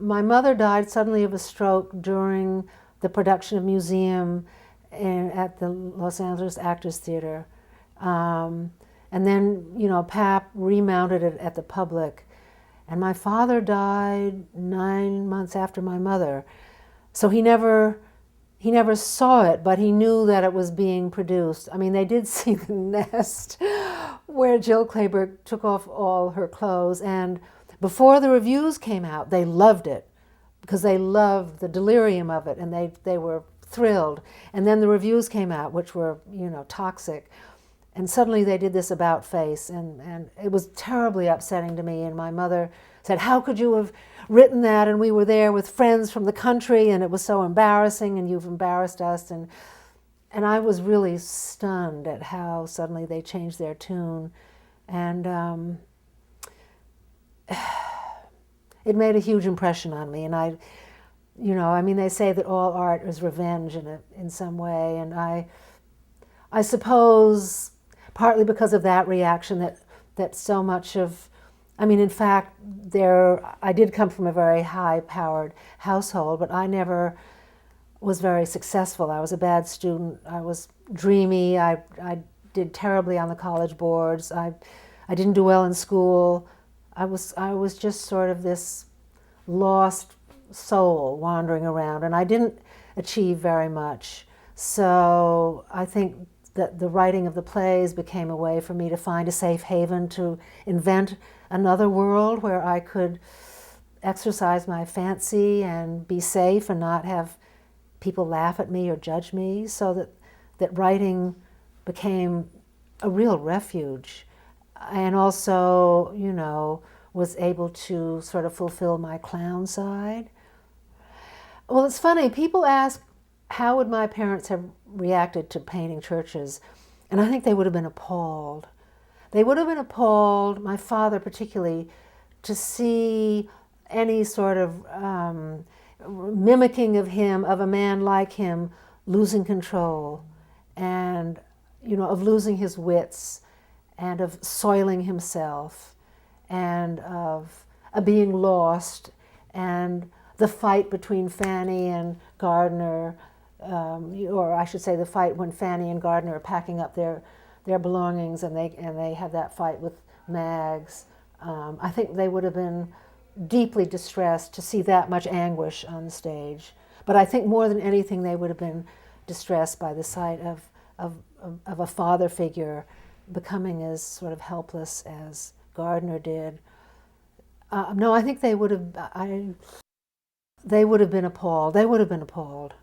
My mother died suddenly of a stroke during the production of Museum at the Los Angeles Actors Theater. And then, Pap remounted it at the Public. And my father died 9 months after my mother. So he never saw it, but he knew that it was being produced. I mean, they did see The Nest, where Jill Clayburgh took off all her clothes. And before the reviews came out, they loved it because they loved the delirium of it, and they were thrilled. And then the reviews came out, which were, toxic. And suddenly they did this about face, and it was terribly upsetting to me. And my mother said, "How could you have written that? And we were there with friends from the country, and it was so embarrassing, and you've embarrassed us." And I was really stunned at how suddenly they changed their tune. And it made a huge impression on me. And they say that all art is revenge in some way. And I suppose partly because of that reaction that so much of, in fact, I did come from a very high-powered household, but I never was very successful. I was a bad student. I was dreamy. I did terribly on the college boards. I didn't do well in school. I was just sort of this lost soul wandering around, and I didn't achieve very much. So I think that the writing of the plays became a way for me to find a safe haven, to invent another world where I could exercise my fancy and be safe and not have people laugh at me or judge me, so that writing became a real refuge. And also, was able to sort of fulfill my clown side. Well, it's funny, people ask, how would my parents have reacted to painting churches? And I think they would have been appalled. They would have been appalled, my father particularly, to see any sort of mimicking of him, of a man like him, losing control, and of losing his wits, and of soiling himself, and of being lost, and the fight between Fanny and Gardner, or I should say the fight when Fanny and Gardner are packing up their belongings, and they have that fight with Mags. I think they would have been deeply distressed to see that much anguish on the stage. But I think more than anything, they would have been distressed by the sight of a father figure becoming as sort of helpless as Gardner did. No, I think they would have been appalled. They would have been appalled.